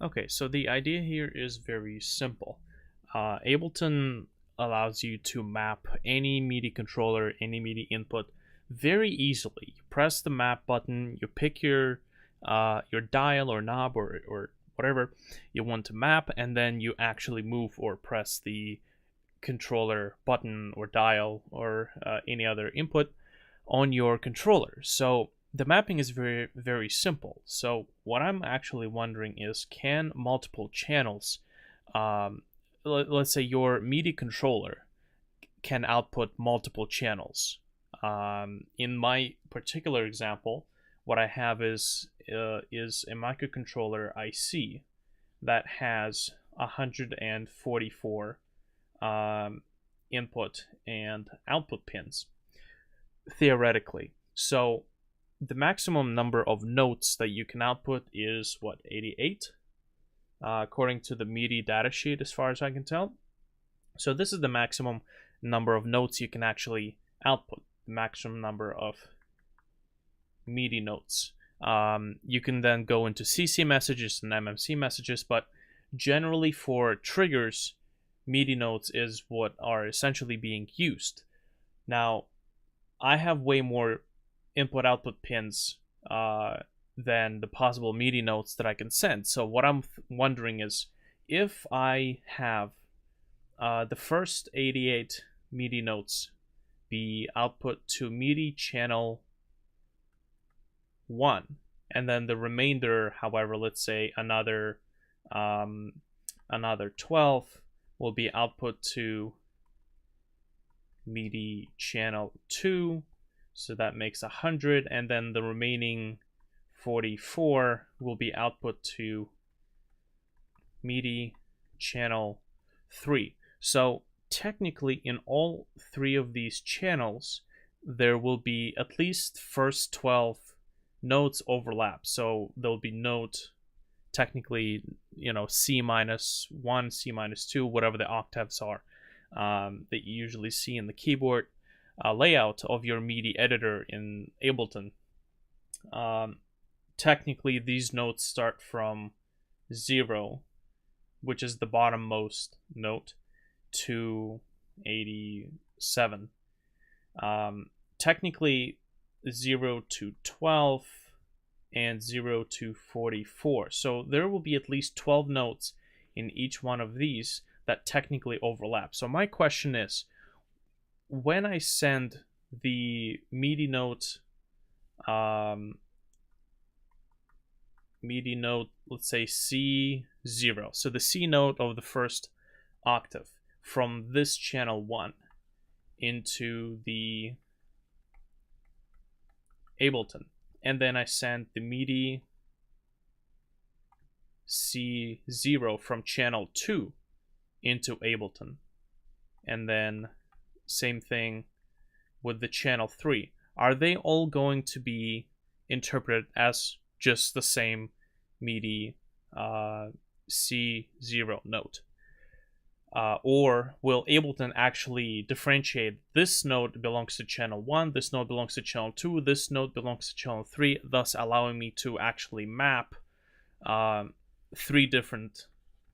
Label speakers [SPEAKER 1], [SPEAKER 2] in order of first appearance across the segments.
[SPEAKER 1] Okay, so the idea here is very simple. Ableton allows you to map any MIDI controller, any MIDI input very easily. You press the map button, you pick your dial or knob or whatever you want to map, and then you actually move or press the controller button or dial or any other input on your controller. So the mapping is very simple. So what I'm actually wondering is, can multiple channels, let's say your MIDI controller can output multiple channels. In my particular example, what I have is a microcontroller IC that has 144 input and output pins, theoretically. So the maximum number of notes that you can output is what, 88, according to the MIDI datasheet, as far as I can tell. So this is the maximum number of notes you can actually output, the maximum number of MIDI notes. You can then go into CC messages and MMC messages, but generally for triggers, MIDI notes is what are essentially being used. Now, I have way more input output pins than the possible MIDI notes that I can send. So what I'm wondering is, if I have the first 88 MIDI notes be output to MIDI channel 1, and then the remainder, however, let's say another 12 will be output to MIDI channel 2, so that makes 100, and then the remaining 44 will be output to MIDI channel 3. So technically in all three of these channels there will be at least first 12 notes overlap. So there'll be note, technically, C minus 1, C minus 2, whatever the octaves are that you usually see in the keyboard layout of your MIDI editor in Ableton. Technically, these notes start from 0, which is the bottommost note, to 87. Technically, 0 to 12 and 0 to 44. So there will be at least 12 notes in each one of these that technically overlap. So my question is, when I send the MIDI note, let's say C0, so the C note of the first octave, from this channel 1 into the Ableton, and then I send the MIDI C0 from channel 2 into Ableton, and then same thing with the channel 3. Are they all going to be interpreted as just the same MIDI C0 note? Or will Ableton actually differentiate, this note belongs to channel 1, this note belongs to channel 2, this note belongs to channel 3, thus allowing me to actually map 3 different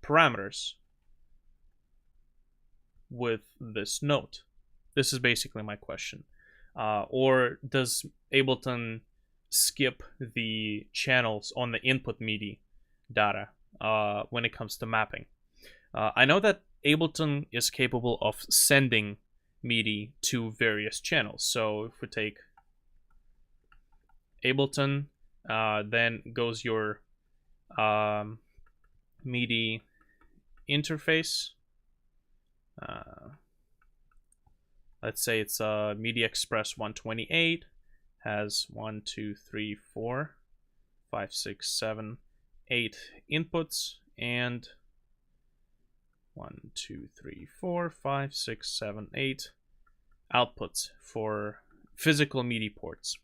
[SPEAKER 1] parameters with this note? This is basically my question. Or does Ableton skip the channels on the input MIDI data when it comes to mapping? I know that Ableton is capable of sending MIDI to various channels. So if we take Ableton, then goes your MIDI interface. Let's say it's MIDI Express 128, has 1, 2, 3, 4, 5, 6, 7, 8 inputs, and 1, 2, 3, 4, 5, 6, 7, 8 outputs for physical MIDI ports.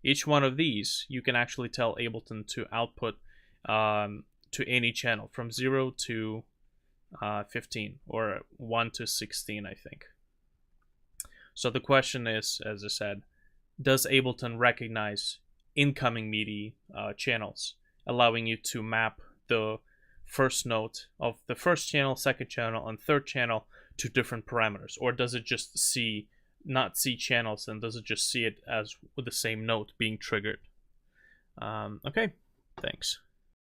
[SPEAKER 1] Each one of these, you can actually tell Ableton to output to any channel from 0 to 15, or 1 to 16, I think. So the question is, as I said, does Ableton recognize incoming MIDI channels, allowing you to map the first note of the first channel, second channel, and third channel to different parameters? Or does it just not see channels, and does it just see it as with the same note being triggered? Okay, thanks.